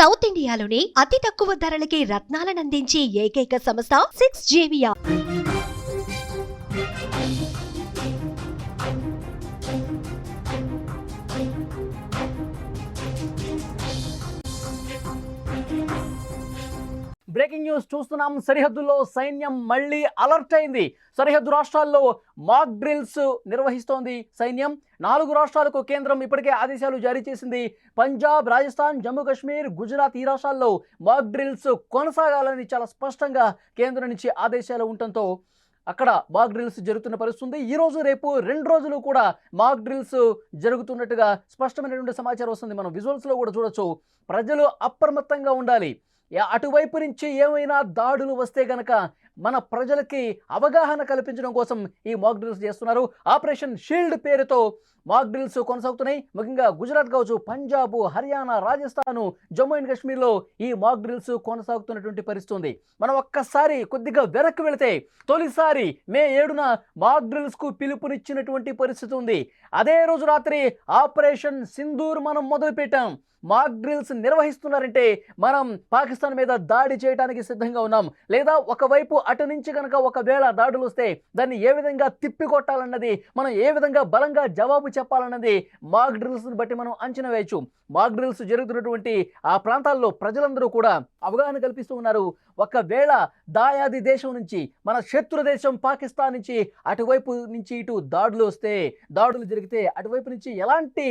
South ఇండియాలోనే అతి తక్కువ ధరలకి రత్నాలనందించే ఏకైక సంస్థ 6JVR. బ్రేకింగ్ న్యూస్ చూస్తున్నాం. సరిహద్దుల్లో సైన్యం మళ్ళీ అలర్ట్ అయింది. సరిహద్దు రాష్ట్రాల్లో మాక్ డ్రిల్స్ నిర్వహిస్తోంది సైన్యం. 4 రాష్ట్రాలకు కేంద్రం ఇప్పటికే ఆదేశాలు జారీ చేసింది. పంజాబ్, రాజస్థాన్, జమ్మూ కాశ్మీర్, గుజరాత్ ఈ రాష్ట్రాల్లో మాక్ డ్రిల్స్ కొనసాగాలని చాలా స్పష్టంగా కేంద్రం నుంచి ఆదేశాలు ఉండటంతో అక్కడ మాక్ డ్రిల్స్ జరుగుతున్న పరిస్థితుంది. ఈ రోజు రేపు 2 రోజులు కూడా మాక్ డ్రిల్స్ జరుగుతున్నట్టుగా స్పష్టమైనటువంటి సమాచారం వస్తుంది. మనం విజువల్స్లో కూడా చూడొచ్చు. ప్రజలు అప్రమత్తంగా ఉండాలి. అటువైపు నుంచి ఏమైనా దాడులు వస్తే గనక మన ప్రజలకి అవగాహన కల్పించడం కోసం ఈ మాక్ డ్రిల్స్ చేస్తున్నారు. ఆపరేషన్ షీల్డ్ పేరుతో మాక్ డ్రిల్స్ కొనసాగుతున్నాయి. ముఖ్యంగా గుజరాత్ కావచ్చు, పంజాబ్, హర్యానా, రాజస్థాన్, జమ్మూ అండ్ కాశ్మీర్లో ఈ మాక్ డ్రిల్స్ కొనసాగుతున్నటువంటి పరిస్థితి. మనం ఒక్కసారి కొద్దిగా వెనక్కి వెళితే తొలిసారి మే 7న మాక్ డ్రిల్స్కు పిలుపునిచ్చినటువంటి పరిస్థితి ఉంది. అదే రోజు రాత్రి ఆపరేషన్ సింధూర్ మనం మొదలుపెట్టాం. మాక్ డ్రిల్స్ నిర్వహిస్తున్నారంటే మనం పాకిస్తాన్ మీద దాడి చేయడానికి సిద్ధంగా ఉన్నాం. లేదా ఒకవైపు అటు నుంచి కనుక ఒకవేళ దాడులు వస్తే దాన్ని ఏ విధంగా తిప్పికొట్టాలన్నది, మనం ఏ విధంగా బలంగా జవాబు చెప్పాలన్నది మాక్ డ్రిల్స్ని బట్టి మనం అంచనా వేయచ్చు. మాక్ డ్రిల్స్ జరుగుతున్నటువంటి ఆ ప్రాంతాల్లో ప్రజలందరూ కూడా అవగాహన కల్పిస్తూ ఉన్నారు. ఒకవేళ దాయాది దేశం నుంచి, మన శత్రు దేశం పాకిస్తాన్ నుంచి అటువైపు నుంచి ఇటు దాడులు జరిగితే అటువైపు నుంచి ఎలాంటి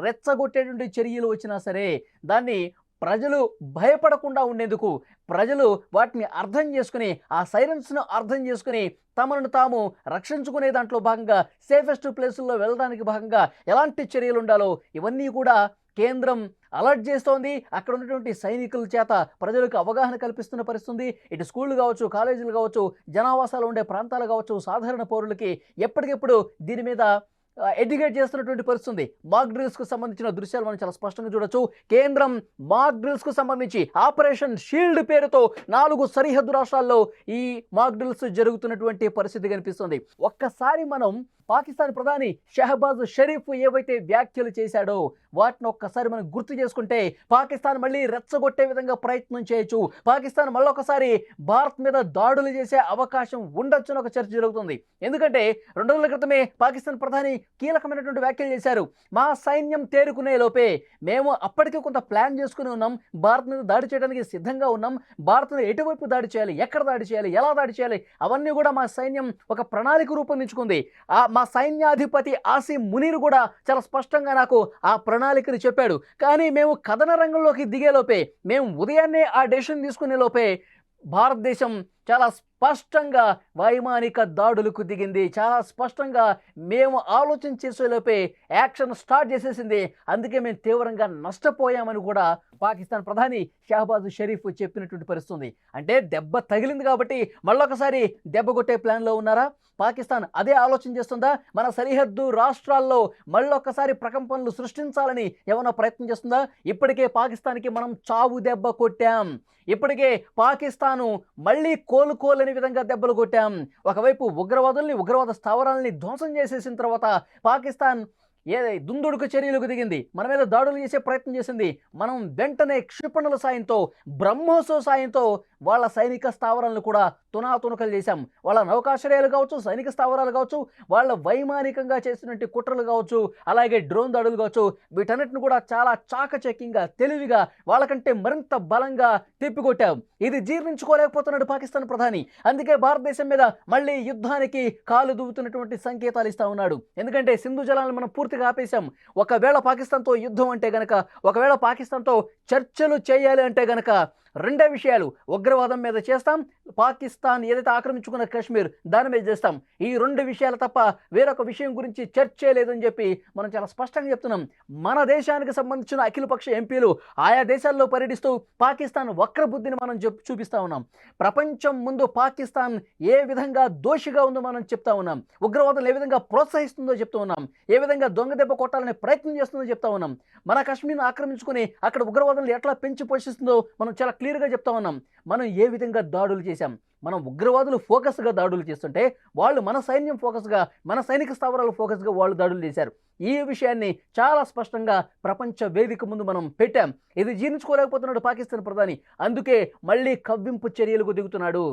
రెచ్చగొట్టేటువంటి చర్యలు వచ్చినా సరే దాన్ని ప్రజలు భయపడకుండా ఉండేందుకు, ప్రజలు వాటిని అర్థం చేసుకుని, ఆ సైలెన్స్ను అర్థం చేసుకుని తమను తాము రక్షించుకునే దాంట్లో భాగంగా సేఫెస్ట్ ప్లేసుల్లో వెళ్ళడానికి భాగంగా ఎలాంటి చర్యలు ఉండాలో ఇవన్నీ కూడా కేంద్రం అలర్ట్ చేస్తోంది. అక్కడ ఉన్నటువంటి సైనికుల చేత ప్రజలకు అవగాహన కల్పిస్తున్న పరిస్థితి. ఇటు స్కూళ్ళు కావచ్చు, కాలేజీలు కావచ్చు, జనావాసాలు ఉండే ప్రాంతాలు కావచ్చు, సాధారణ పౌరులకి ఎప్పటికెప్పుడు దీని మీద ఎడ్యుకేట్ చేస్తున్నటువంటి పరిస్థితి. మాక్ డ్రిల్స్కు సంబంధించిన దృశ్యాలు మనం చాలా స్పష్టంగా చూడొచ్చు. కేంద్రం మాక్ డ్రిల్స్కు సంబంధించి ఆపరేషన్ షీల్డ్ పేరుతో 4 సరిహద్దు రాష్ట్రాల్లో ఈ మాక్ డ్రిల్స్ జరుగుతున్నటువంటి పరిస్థితి కనిపిస్తుంది. ఒక్కసారి మనం పాకిస్తాన్ ప్రధాని షహబాజ్ షరీఫ్ ఏవైతే వ్యాఖ్యలు చేశాడో వాటిని ఒక్కసారి మనం గుర్తు చేసుకుంటే పాకిస్తాన్ మళ్ళీ రెచ్చగొట్టే విధంగా ప్రయత్నం చేయొచ్చు. పాకిస్తాన్ మళ్ళీ ఒకసారి భారత్ మీద దాడులు చేసే అవకాశం ఉండొచ్చని ఒక చర్చ జరుగుతుంది. ఎందుకంటే 2 రోజుల క్రితమే పాకిస్తాన్ ప్రధాని కీలకమైనటువంటి వ్యాఖ్యలు చేశారు. మా సైన్యం తేరుకునే లోపే మేము అప్పటికే కొంత ప్లాన్ చేసుకుని ఉన్నాం, భారత్ మీద దాడి చేయడానికి సిద్ధంగా ఉన్నాం. భారత్ మీద ఎటువైపు దాడి చేయాలి, ఎక్కడ దాడి చేయాలి, ఎలా దాడి చేయాలి, అవన్నీ కూడా మా సైన్యం ఒక ప్రణాళిక రూపొందించుకుంది. మా సైన్యాధిపతి ఆసిమ్ మునీర్ కూడా చాలా స్పష్టంగా నాకు ఆ ప్రణాళికని చెప్పాడు. కానీ మేము కథన రంగంలోకి దిగేలోపే, మేము ఉదయాన్నే ఆ డెసిషన్ తీసుకునే లోపే భారతదేశం చాలా స్పష్టంగా వైమానిక దాడులకు దిగింది. చాలా స్పష్టంగా మేము ఆలోచన చేసేలోపే యాక్షన్ స్టార్ట్ చేసేసింది. అందుకే మేము తీవ్రంగా నష్టపోయామని కూడా పాకిస్తాన్ ప్రధాని షహబాజ్ షరీఫ్ చెప్పినటువంటి పరిస్థితి. అంటే దెబ్బ తగిలింది కాబట్టి మళ్ళొకసారి దెబ్బ కొట్టే ప్లాన్లో ఉన్నారా? పాకిస్తాన్ అదే ఆలోచన చేస్తుందా? మన సరిహద్దు రాష్ట్రాల్లో మళ్ళొకసారి ప్రకంపనలు సృష్టించాలని ఏమైనా ప్రయత్నం చేస్తుందా? ఇప్పటికే పాకిస్తాన్కి మనం చావు దెబ్బ కొట్టాం. ఇప్పటికే పాకిస్తాను మళ్ళీ కోలుకోలేని విధంగా దెబ్బలు కొట్టాం. ఒకవైపు ఉగ్రవాద స్థావరాలని ధ్వంసం చేసేసిన తర్వాత పాకిస్తాన్ దుందుడుకు చర్యలకు దిగింది, మన మీద దాడులు చేసే ప్రయత్నం చేసింది. మనం వెంటనే క్షిపణుల సాయంతో, బ్రహ్మోత్సవ సాయంతో వాళ్ళ సైనిక స్థావరాలను కూడా తునాతునకలు చేశాం. వాళ్ళ నౌకాశ్రయాలు కావచ్చు, సైనిక స్థావరాలు కావచ్చు, వాళ్ళ వైమానికంగా చేసినటువంటి కుట్రలు కావచ్చు, అలాగే డ్రోన్ దాడులు కావచ్చు, వీటన్నిటిని కూడా చాలా చాకచక్యంగా, తెలివిగా, వాళ్ళకంటే మరింత బలంగా తిప్పికొట్టాం. ఇది జీర్ణించుకోలేకపోతున్నాడు పాకిస్తాన్ ప్రధాని. అందుకే భారతదేశం మీద మళ్ళీ యుద్ధానికి కాలు దూవుతున్నటువంటి సంకేతాలు ఇస్తా ఉన్నాడు. ఎందుకంటే సింధు జలాలను మనం పూర్తిగా ఆపేశాం. ఒకవేళ పాకిస్తాన్తో యుద్ధం అంటే గనక, ఒకవేళ పాకిస్తాన్తో చర్చలు చేయాలి అంటే గనక 2 విషయాలు: ఉగ్రవాదం మీద చేస్తాం, పాకిస్తాన్ ఏదైతే ఆక్రమించుకున్న కాశ్మీర్ దాని మీద చేస్తాం. ఈ 2 విషయాలు తప్ప వేరొక విషయం గురించి చర్చే లేదని చెప్పి మనం చాలా స్పష్టంగా చెప్తున్నాం. మన దేశానికి సంబంధించిన అఖిలపక్ష ఎంపీలు ఆయా దేశాల్లో పర్యటిస్తూ పాకిస్తాన్ వక్రబుద్ధిని మనం చూపిస్తూ ఉన్నాం. ప్రపంచం ముందు పాకిస్తాన్ ఏ విధంగా దోషిగా ఉందో మనం చెప్తా ఉన్నాం. ఉగ్రవాదం ఏ విధంగా ప్రోత్సహిస్తుందో చెప్తూ ఉన్నాం. ఏ విధంగా దొంగ దెబ్బ కొట్టాలనే ప్రయత్నం చేస్తుందో చెప్తా ఉన్నాం. మన కాశ్మీర్ను ఆక్రమించుకుని అక్కడ ఉగ్రవాదాన్ని ఎట్లా పెంచి పోషిస్తుందో మనం చాలా క్లియర్గా చెప్తా ఉన్నాం. మనం ఏ విధంగా దాడులు చేశాం, మనం ఉగ్రవాదులు ఫోకస్గా దాడులు చేస్తుంటే వాళ్ళు మన సైన్యం ఫోకస్గా, మన సైనిక స్థావరాలు ఫోకస్గా వాళ్ళు దాడులు చేశారు. ఈ విషయాన్ని చాలా స్పష్టంగా ప్రపంచ వేదిక ముందు మనం పెట్టాం. ఇది జీర్ణించుకోలేకపోతున్నాడు పాకిస్తాన్ ప్రధాని. అందుకే మళ్ళీ కవ్వింపు చర్యలకు దిగుతున్నాడు.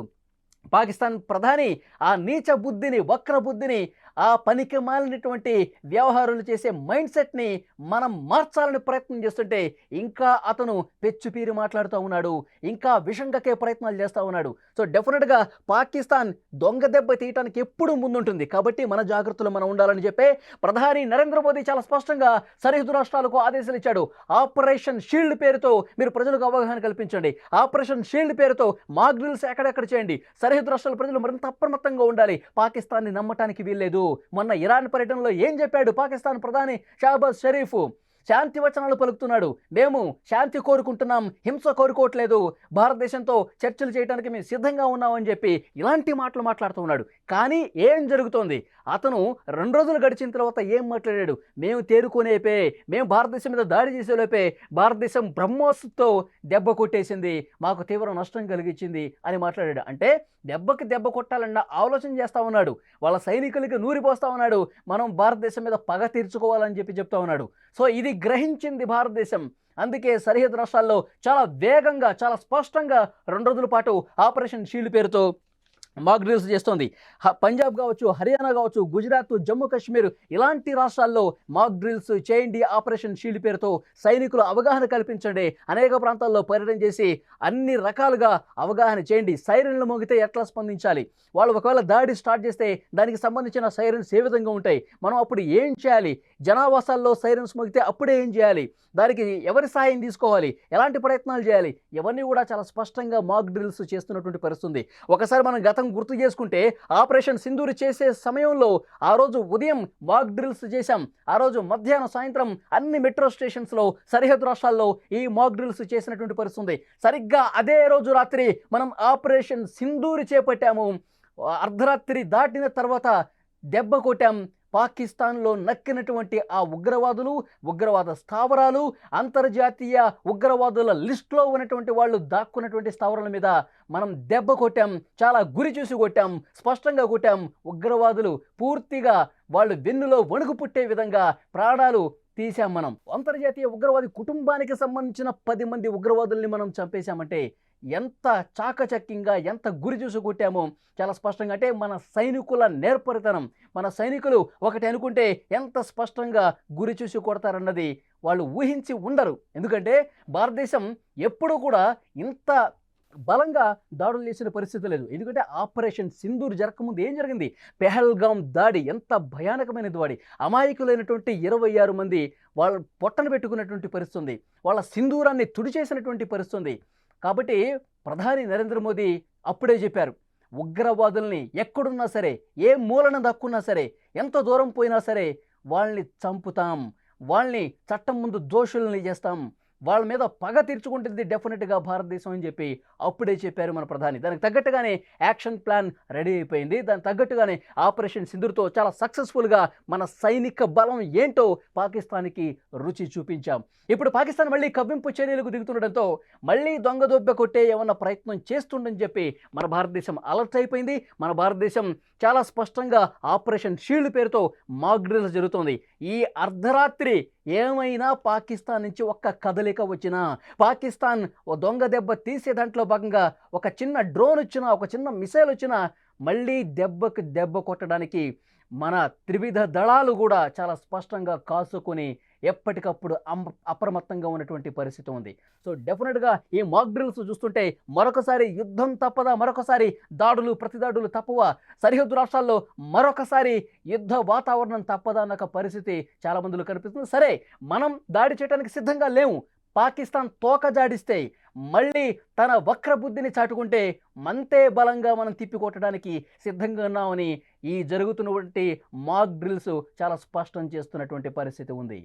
పాకిస్తాన్ ప్రధాని ఆ నీచ బుద్ధిని, వక్ర బుద్ధిని, ఆ పనికి మాలినటువంటి వ్యవహారాలు చేసే మైండ్ సెట్ని మనం మార్చాలని ప్రయత్నం చేస్తుంటే ఇంకా అతను పెచ్చుపీరి మాట్లాడుతూ ఉన్నాడు, ఇంకా విషంగకే ప్రయత్నాలు చేస్తూ ఉన్నాడు. సో డెఫినెట్గా పాకిస్తాన్ దొంగ దెబ్బ తీయటానికి ఎప్పుడూ ముందుంటుంది. కాబట్టి మన జాగ్రత్తలు మనం ఉండాలని చెప్పే ప్రధాని నరేంద్ర మోదీ చాలా స్పష్టంగా సరిహద్దు రాష్ట్రాలకు ఆదేశాలు ఇచ్చాడు. ఆపరేషన్ షీల్డ్ పేరుతో మీరు ప్రజలకు అవగాహన కల్పించండి. ఆపరేషన్ షీల్డ్ పేరుతో మాక్ డ్రిల్స్ ఎక్కడెక్కడ చేయండి. సరిహద్దు రాష్ట్రాల ప్రజలు మరింత అప్రమత్తంగా ఉండాలి. పాకిస్తాన్ని నమ్మటానికి వీల్లేదు. మొన్న ఇరాన్ పర్యటనలో ఏం చెప్పాడు పాకిస్తాన్ ప్రధాని షహబాజ్ షరీఫ్? శాంతి వచనాలు పలుకుతున్నాడు. మేము శాంతి కోరుకుంటున్నాం, హింస కోరుకోవట్లేదు, భారతదేశంతో చర్చలు చేయడానికి మేము సిద్ధంగా ఉన్నామని చెప్పి ఇలాంటి మాటలు మాట్లాడుతూ ఉన్నాడు. కానీ ఏం జరుగుతోంది? అతను 2 రోజులు గడిచిన తర్వాత ఏం మాట్లాడాడు? మేము తేరుకునేపే, మేము భారతదేశం మీద దాడి చేసేలోపే భారతదేశం బ్రహ్మోస్తో దెబ్బ కొట్టేసింది, మాకు తీవ్ర నష్టం కలిగించింది అని మాట్లాడాడు. అంటే దెబ్బకి దెబ్బ కొట్టాలన్న ఆలోచన చేస్తూ ఉన్నాడు. వాళ్ళ సైనికులకి నూరిపోస్తూ ఉన్నాడు. మనం భారతదేశం మీద పగ తీర్చుకోవాలని చెప్పి చెప్తా ఉన్నాడు. సో ఇది గ్రహించింది భారతదేశం. అందుకే సరిహద్దు రాష్ట్రాల్లో చాలా వేగంగా, చాలా స్పష్టంగా 2 రోజుల పాటు ఆపరేషన్ షీల్డ్ పేరుతో మాక్ డ్రిల్స్ చేస్తోంది. పంజాబ్ కావచ్చు, హర్యానా కావచ్చు, గుజరాత్, జమ్మూ కాశ్మీర్ ఇలాంటి రాష్ట్రాల్లో మాక్ డ్రిల్స్ చేయండి. ఆపరేషన్ షీల్డ్ పేరుతో సైనికులు అవగాహన కల్పించండి. అనేక ప్రాంతాల్లో పర్యటన చేసి అన్ని రకాలుగా అవగాహన చేయండి. సైరన్లు మోగితే ఎట్లా స్పందించాలి, వాళ్ళు ఒకవేళ దాడి స్టార్ట్ చేస్తే దానికి సంబంధించిన సైరన్స్ ఏ విధంగా ఉంటాయి, మనం అప్పుడు ఏం చేయాలి, జనావాసాల్లో సైరన్స్ మోగితే అప్పుడే ఏం చేయాలి, దానికి ఎవరి సహాయం తీసుకోవాలి, ఎలాంటి ప్రయత్నాలు చేయాలి, ఇవన్నీ కూడా చాలా స్పష్టంగా మాక్ డ్రిల్స్ చేస్తున్నటువంటి పరిస్థితి. ఒకసారి మనం గతం గుర్తు చేసుకుంటే ఆపరేషన్ సింధూర్ చేసే సమయంలో ఆ రోజు ఉదయం మాక్ డ్రిల్స్ చేశాం. ఆ రోజు మధ్యాహ్నం, సాయంత్రం అన్ని మెట్రో స్టేషన్స్లో సరిహద్దు రాష్ట్రాల్లో ఈ మాక్ డ్రిల్స్ చేసినటువంటి పరిస్థితి. సరిగ్గా అదే రోజు రాత్రి మనం ఆపరేషన్ సింధూర్ చేపట్టాము. అర్ధరాత్రి దాటిన తర్వాత దెబ్బ కొట్టాం. పాకిస్తాన్లో నక్కినటువంటి ఆ ఉగ్రవాదులు, ఉగ్రవాద స్థావరాలు, అంతర్జాతీయ ఉగ్రవాదుల లిస్టులో ఉన్నటువంటి వాళ్ళు దాక్కున్నటువంటి స్థావరాల మీద మనం దెబ్బ కొట్టాం. చాలా గురి చూసి కొట్టాం, స్పష్టంగా కొట్టాం. ఉగ్రవాదులు పూర్తిగా వాళ్ళు వెన్నులో వణుకు పుట్టే విధంగా ప్రాణాలు తీసాం. మనం అంతర్జాతీయ ఉగ్రవాది కుటుంబానికి సంబంధించిన 10 మంది ఉగ్రవాదుల్ని మనం చంపేశామంటే ఎంత చాకచక్యంగా, ఎంత గురి చూసి కొట్టామో చాలా స్పష్టంగా. అంటే మన సైనికుల నేర్పరితనం, మన సైనికులు ఒకటి అనుకుంటే ఎంత స్పష్టంగా గురి చూసి కొడతారన్నది వాళ్ళు ఊహించి ఉండరు. ఎందుకంటే భారతదేశం ఎప్పుడూ కూడా ఇంత బలంగా దాడులు చేసిన పరిస్థితి లేదు. ఎందుకంటే ఆపరేషన్ సింధూర్ జరగకముందు ఏం జరిగింది? పెహల్గాం దాడి ఎంత భయానకమైన దాడి. అమాయకులైనటువంటి 26 మంది వాళ్ళ పొట్టను పెట్టుకున్నటువంటి పరిస్థితి, వాళ్ళ సింధూరాన్ని తుడిచేసినటువంటి పరిస్థితి. కాబట్టి ప్రధాని నరేంద్ర మోదీ అప్పుడే చెప్పారు, ఉగ్రవాదుల్ని ఎక్కడున్నా సరే, ఏ మూలన దక్కున్నా సరే, ఎంత దూరం పోయినా సరే వాళ్ళని చంపుతాం, వాళ్ళని చట్టం ముందు దోషుల్ని చేస్తాం, వాళ్ళ మీద పగ తీర్చుకుంటుంది డెఫినెట్గా భారతదేశం అని చెప్పి అప్పుడే చెప్పారు మన ప్రధాని. దానికి తగ్గట్టుగానే యాక్షన్ ప్లాన్ రెడీ అయిపోయింది. దానికి తగ్గట్టుగానే ఆపరేషన్ సింధూర్తో చాలా సక్సెస్ఫుల్గా మన సైనిక బలం ఏంటో పాకిస్తాన్కి రుచి చూపించాం. ఇప్పుడు పాకిస్తాన్ మళ్ళీ కవ్వింపు చర్యలకు దిగుతుండటంతో మళ్ళీ దొంగ దొబ్బె కొట్టే ఏమన్నా ప్రయత్నం చేస్తుండని చెప్పి మన భారతదేశం అలర్ట్ అయిపోయింది. మన భారతదేశం చాలా స్పష్టంగా ఆపరేషన్ షీల్డ్ పేరుతో మాక్ డ్రిల్స్ జరుగుతోంది. ఈ అర్ధరాత్రి ఏమైనా పాకిస్తాన్ నుంచి ఒక్క కదలిక వచ్చినా, పాకిస్తాన్ దొంగ దెబ్బ తీసే దాంట్లో భాగంగా ఒక చిన్న డ్రోన్ వచ్చినా, ఒక చిన్న మిసైల్ వచ్చినా మళ్ళీ దెబ్బకు దెబ్బ కొట్టడానికి మన త్రివిధ దళాలు కూడా చాలా స్పష్టంగా కాసుకొని ఎప్పటికప్పుడు అప్రమత్తంగా ఉన్నటువంటి పరిస్థితి ఉంది. సో డెఫినెట్గా ఈ మాక్ డ్రిల్స్ చూస్తుంటే మరొకసారి యుద్ధం తప్పదా, మరొకసారి దాడులు ప్రతిదాడులు తప్పవా, సరిహద్దు రాష్ట్రాల్లో మరొకసారి యుద్ధ వాతావరణం తప్పదా అన్న పరిస్థితి చాలా మందిలో కనిపిస్తుంది. సరే, మనం దాడి చేయడానికి సిద్ధంగా లేము. పాకిస్తాన్ తోక జాడిస్తే మళ్ళీ తన వక్ర బుద్ధిని చాటుకుంటే మంతే బలంగా మనం తిప్పికొట్టడానికి సిద్ధంగా ఉన్నామని ఈ జరుగుతున్నటువంటి మాక్ డ్రిల్స్ చాలా స్పష్టం చేస్తున్నటువంటి పరిస్థితి ఉంది.